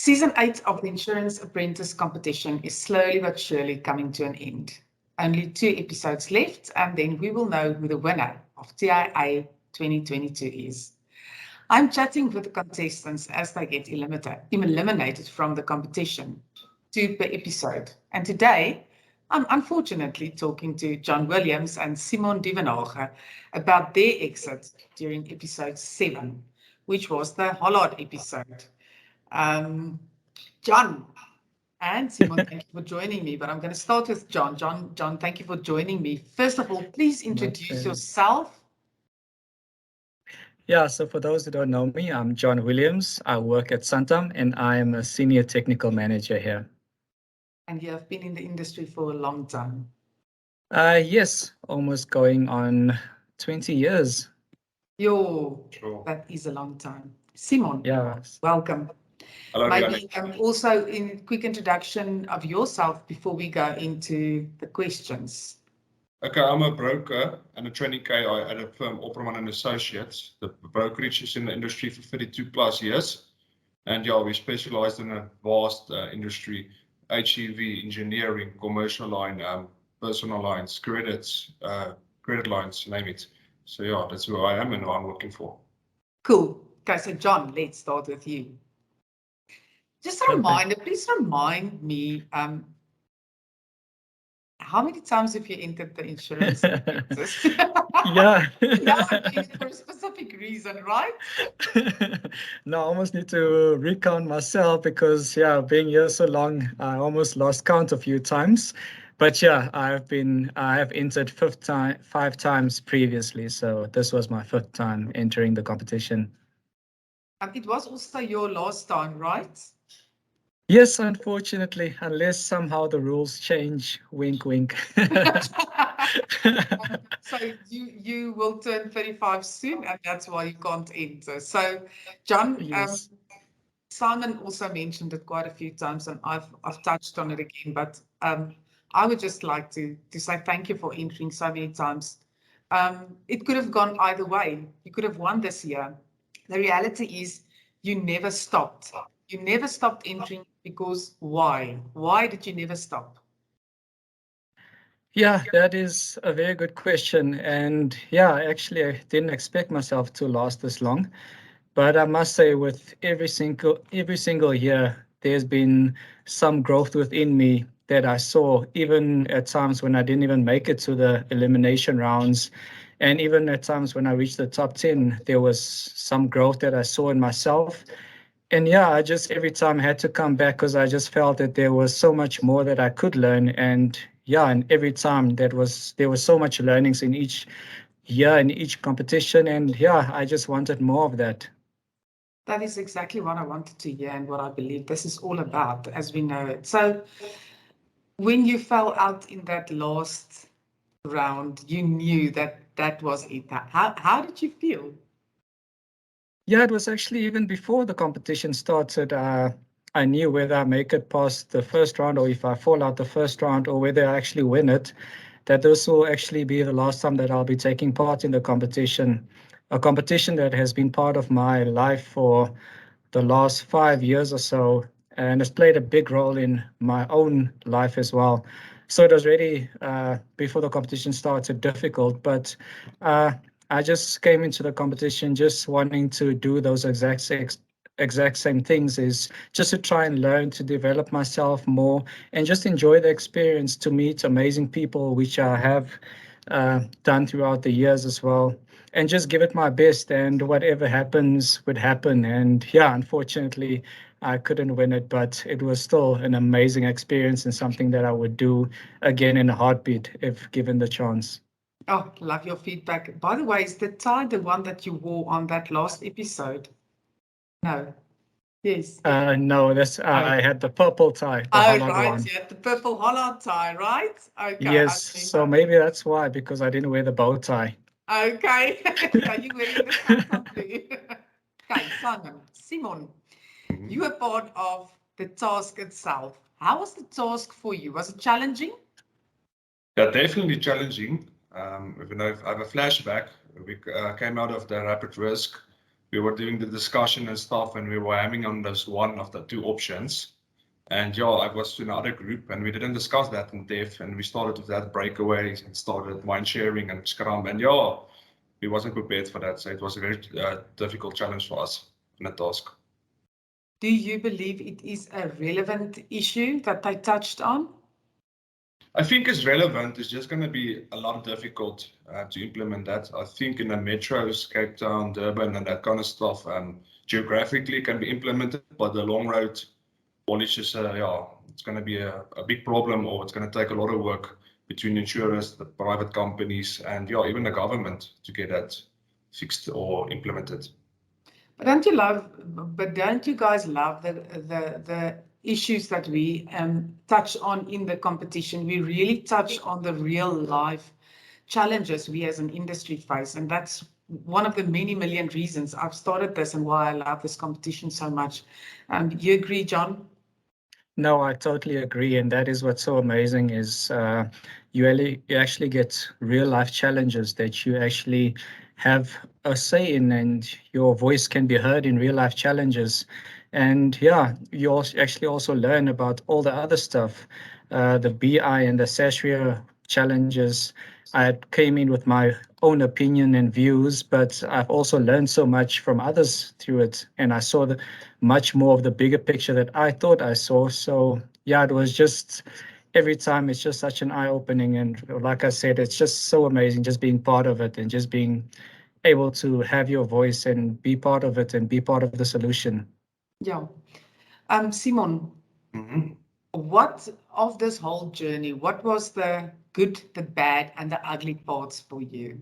Season 8 of the Insurance Apprentice competition is slowly but surely coming to an end. Only 2 episodes left, and then we will know who the winner of TIA 2022 is. I'm chatting with the contestants as they get eliminated from the competition, 2 per episode. And today, I'm unfortunately talking to John Williams and Simon Duvenage about their exit during episode 7, which was the Hollard episode. John and Simon, thank you for joining me, but I'm going to start with John. John, thank you for joining me. First of all, please introduce yourself. Yeah, so for those who don't know me, I'm John Williams. I work at Santam and I'm a senior technical manager here. And you have been in the industry for a long time. Yes, almost going on 20 years. That is a long time. Simon, welcome. Hello, maybe also in quick introduction of yourself before we go into the questions. Okay, I'm a broker and a training KI at a firm, Opperman and Associates. The brokerage is in the industry for 32 plus years. And yeah, we specialized in a vast industry, HEV, engineering, commercial line, personal lines, credit lines, name it. So yeah, that's who I am and who I'm looking for. Cool. Okay, so John, let's start with you. Just a reminder, please remind me, how many times have you entered the insurance business? Yeah. For a specific reason, right? No, I almost need to recount myself because, being here so long, I almost lost count a few times. But yeah, I have entered 5 times previously. So this was my 5th time entering the competition. And it was also your last time, right? Yes, unfortunately, unless somehow the rules change, wink, wink. So you will turn 35 soon, and that's why you can't enter. So, John, Yes. Simon also mentioned it quite a few times, and I've touched on it again. But I would just like to say thank you for entering so many times. It could have gone either way. You could have won this year. The reality is, you never stopped. You never stopped entering because why? Why did you never stop? Yeah, that is a very good question. And yeah, actually, I didn't expect myself to last this long. But I must say, with every single year, there's been some growth within me that I saw, even at times when I didn't even make it to the elimination rounds. And even at times when I reached the top 10, there was some growth that I saw in myself. And yeah, I just every time had to come back because I just felt that there was so much more that I could learn. And every time there was so much learnings in each year, in each competition. And yeah, I just wanted more of that. That is exactly what I wanted to hear and what I believe this is all about, as we know it. So when you fell out in that last round, you knew that was it. How did you feel? Yeah, it was actually even before the competition started. I knew whether I make it past the first round or if I fall out the first round or whether I actually win it, that this will actually be the last time that I'll be taking part in the competition, a competition that has been part of my life for the last 5 years or so, and has played a big role in my own life as well. So it was really, before the competition started, difficult, but I just came into the competition just wanting to do those exact same things, is just to try and learn, to develop myself more, and just enjoy the experience, to meet amazing people, which I have done throughout the years as well, and just give it my best, and whatever happens would happen. And yeah, unfortunately, I couldn't win it, but it was still an amazing experience and something that I would do again in a heartbeat if given the chance. Oh, love your feedback. By the way, is the tie the one that you wore on that last episode? No. Yes. No, I had the purple tie, the Hollard right. one. You had the purple Hollard tie, right? Okay. Yes, so maybe that's why, because I didn't wear the bow tie. Okay. Are you wearing the Santam blue? Okay, Simon, you were part of the task itself. How was the task for you? Was it challenging? Yeah, definitely challenging. I have a flashback. We came out of the rapid risk we were doing the discussion and stuff, and we were hamming on this one of the two options. And yeah, I was in another group, and we didn't discuss that in depth, and we started with that breakaways and started mind sharing and Scrum, and yeah, we wasn't prepared for that, so it was a very difficult challenge for us in the task. Do you believe it is a relevant issue that they touched on? I think it's relevant. It's just going to be a lot difficult to implement that. I think in the metros, Cape Town, Durban, and that kind of stuff, geographically can be implemented, but the long road knowledge is, yeah, it's going to be a big problem, or it's going to take a lot of work between insurers, the private companies, and yeah, even the government to get that fixed or implemented. But don't you guys love the issues that we touch on in the competition? We really touch on the real life challenges we as an industry face, and that's one of the many million reasons I've started this and why I love this competition so much. You agree, John? No, I totally agree, and that is what's so amazing is you actually get real life challenges that you actually have a say in, and your voice can be heard in real life challenges. And yeah, you actually also learn about all the other stuff, the BI and the SASRIA challenges. I came in with my own opinion and views, but I've also learned so much from others through it, and I saw much more of the bigger picture that I thought I saw. So yeah, it was just every time it's just such an eye-opening, and like I said, it's just so amazing just being part of it and just being able to have your voice and be part of it and be part of the solution. Yeah. Simon, Mm-hmm. what of this whole journey, what was the good, the bad, and the ugly parts for you?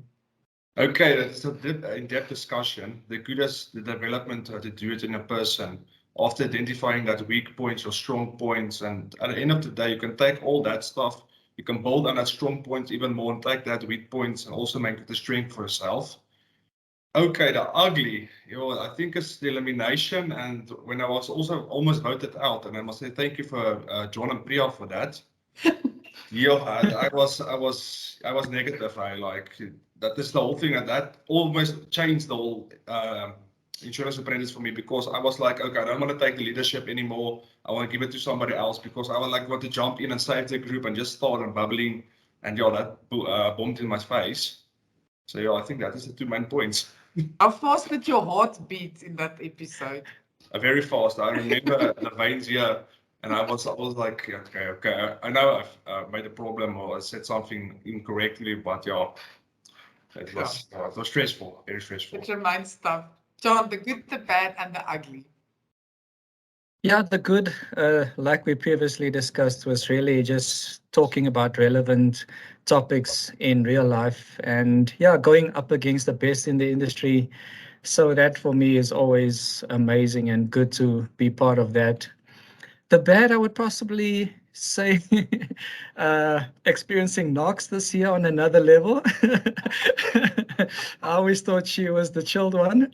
Okay, that's a in-depth discussion. The good is the development to do it in a person. After identifying that weak points or strong points, and at the end of the day, you can take all that stuff, you can build on that strong points even more and take that weak points and also make it a strength for yourself. Okay, the ugly, I think it's the elimination, and when I was also almost voted out, and I must say thank you for John and Priya for that. Yeah, I was negative. That is the whole thing, and that almost changed the whole insurance apprentice for me, because I was like, okay, I don't want to take the leadership anymore. I want to give it to somebody else, because I would want to jump in and save the group and just start and bubbling, and yeah, that bombed in my face. So yeah, I think that is the two main points. How fast did your heart beat in that episode? Very fast. I remember the veins here, and I was like, okay. I know I've made a problem or I said something incorrectly, but yeah, it was stressful, very stressful. It reminds stuff. John, the good, the bad, and the ugly. Yeah, the good, like we previously discussed, was really just talking about relevant topics in real life, and yeah, going up against the best in the industry. So that for me is always amazing and good to be part of that. The bad, I would possibly say experiencing Knox this year on another level. I always thought she was the chilled one.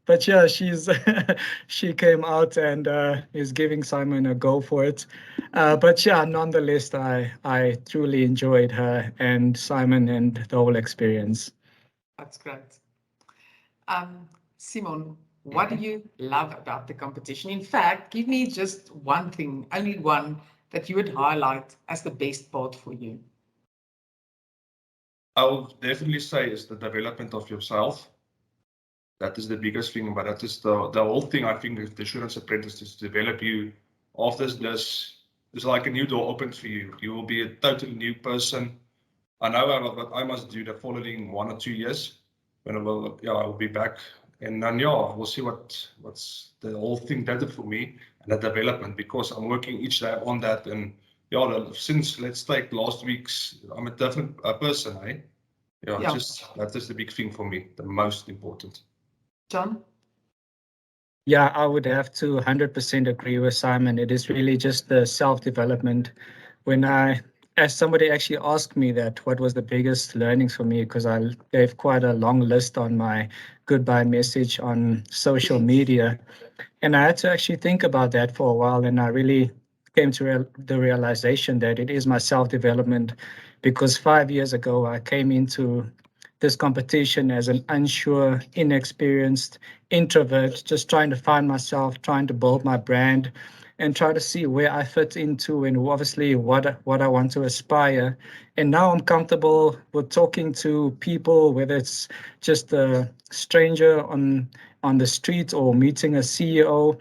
But yeah, she came out and is giving Simon a go for it. But yeah, nonetheless, I truly enjoyed her and Simon and the whole experience. That's great. Simon, what do you love about the competition? In fact, give me just one thing, only one, that you would highlight as the best part for you. I would definitely say is the development of yourself. That is the biggest thing, but that is the whole thing. I think if the insurance apprentice is to develop you, after this is like a new door opens for you. You will be a totally new person. I know what I must do the following 1 or 2 years when I will be back, and then we'll see what's the whole thing did for me and the development, because I'm working each day on that. And since let's take last week's, I'm a different person, eh? Yeah. That is the big thing for me, the most important. John? Yeah, I would have to 100% agree with Simon. It is really just the self-development. As somebody actually asked me that, what was the biggest learnings for me, because I gave quite a long list on my goodbye message on social media. And I had to actually think about that for a while, and I really came to the realization that it is my self-development, because 5 years ago I came into this competition as an unsure, inexperienced introvert, just trying to find myself, trying to build my brand, and try to see where I fit into and obviously what I want to aspire. And now I'm comfortable with talking to people, whether it's just a stranger on the street or meeting a CEO.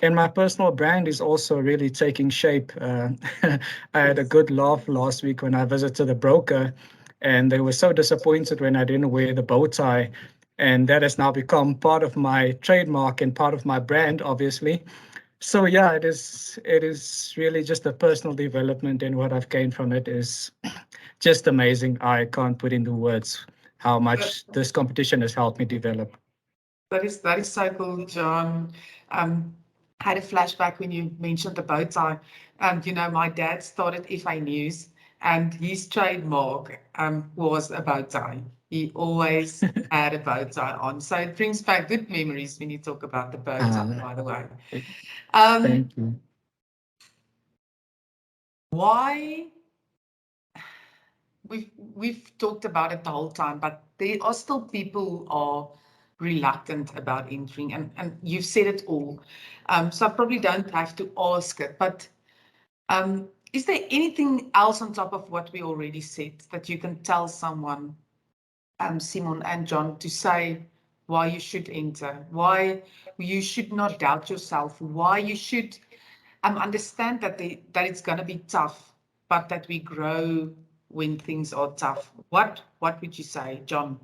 And my personal brand is also really taking shape. I had a good laugh last week when I visited a broker, and they were so disappointed when I didn't wear the bow tie. And that has now become part of my trademark and part of my brand, obviously. So yeah, it is really just a personal development, and what I've gained from it is just amazing. I can't put into words how much this competition has helped me develop. That is so cool, John. I had a flashback when you mentioned the bow tie. You know, my dad started FAnews, and his trademark was a bow tie. He always had a bow tie on. So it brings back good memories when you talk about the bow tie, by the way. Thank you. Why? We've talked about it the whole time, but there are still people who are reluctant about entering, and you've said it all. So I probably don't have to ask it, but is there anything else on top of what we already said that you can tell someone, Simon and John, to say why you should enter, why you should not doubt yourself, why you should understand that it's going to be tough, but that we grow when things are tough? What would you say, John?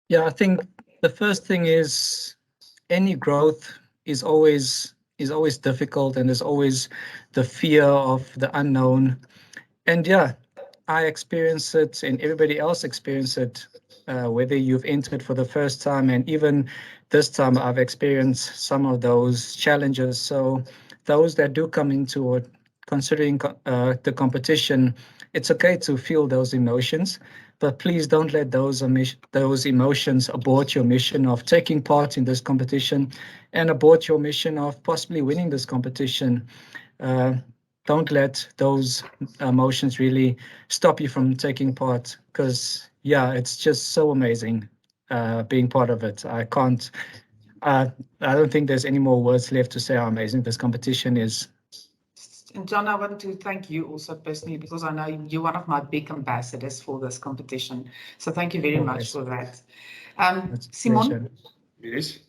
Yeah, I think the first thing is any growth is always difficult, and there's always the fear of the unknown. And yeah, I experience it, and everybody else experience it, whether you've entered for the first time, and even this time I've experienced some of those challenges. So those that do come into it, considering the competition, it's okay to feel those emotions, but please don't let those emotions abort your mission of taking part in this competition and abort your mission of possibly winning this competition. Don't let those emotions really stop you from taking part, because yeah, it's just so amazing being part of it. I don't think there's any more words left to say how amazing this competition is. And John, I want to thank you also personally, because I know you're one of my big ambassadors for this competition. So thank you very much for that. Simon? Yes.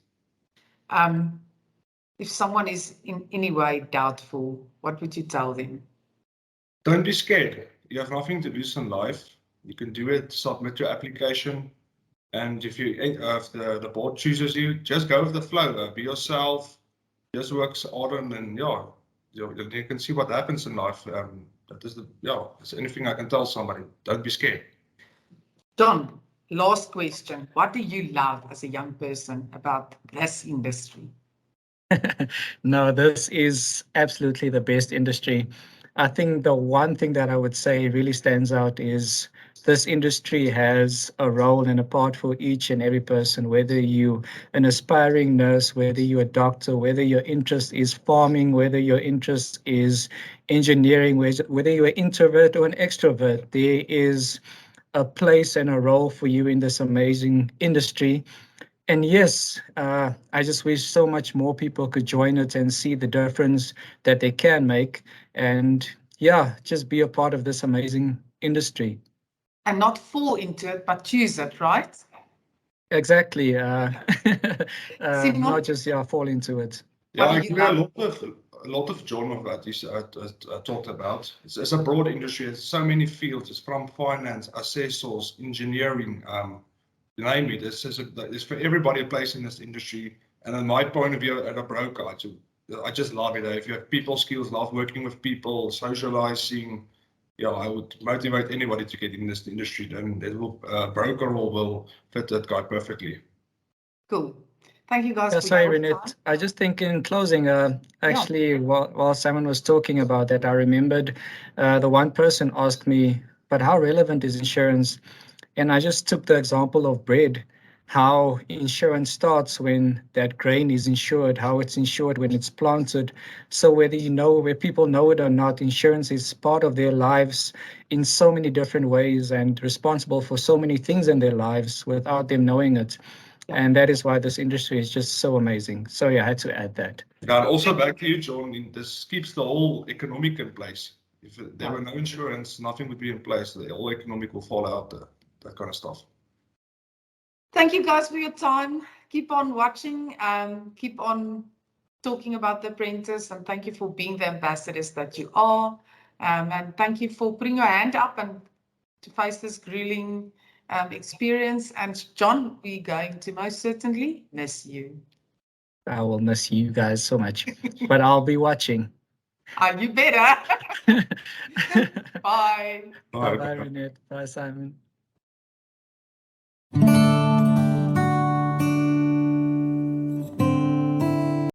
If someone is in any way doubtful, what would you tell them? Don't be scared. You have nothing to lose in life. You can do it, submit your application. And if the board chooses you, just go with the flow. Be yourself. Just work harder, and then you can see what happens in life. That is it's anything I can tell somebody. Don't be scared. John, last question. What do you love as a young person about this industry? No, this is absolutely the best industry. I think the one thing that I would say really stands out is this industry has a role and a part for each and every person, whether you're an aspiring nurse, whether you're a doctor, whether your interest is farming, whether your interest is engineering, whether you're an introvert or an extrovert. There is a place and a role for you in this amazing industry. And yes, I just wish so much more people could join it and see the difference that they can make. And yeah, just be a part of this amazing industry. And not fall into it, but choose it, right? Exactly. Simon? Not just fall into it. Yeah, I agree a lot of John of that is talked about. It's a broad industry. There's so many fields. It's from finance, assessors, engineering, you name it. There's for everybody a place in this industry. And in my point of view, at a broker, I just love it. If you have people skills, love working with people, socializing, I would motivate anybody to get in this industry. And broker role will fit that guy perfectly. Cool. Thank you guys. Yeah, sorry, Rianet. I just think in closing, actually, while Simon was talking about that, I remembered the one person asked me, but how relevant is insurance? And I just took the example of bread. how insurance starts when that grain is insured, how it's insured when it's planted. So whether people know it or not, insurance is part of their lives in so many different ways and responsible for so many things in their lives without them knowing it. And that is why this industry is just so amazing. So yeah, I had to add that. Yeah, and also back to you, John, this keeps the whole economic in place. If there were no insurance, nothing would be in place. The whole economic will fall out, that kind of stuff. Thank you guys for your time. Keep on watching, keep on talking about the apprentice, and thank you for being the ambassadors that you are. And thank you for putting your hand up and to face this grueling experience. And John, we're going to most certainly miss you. I will miss you guys so much, but I'll be watching. You better. Bye. Bye, Rianet. Bye, Simon.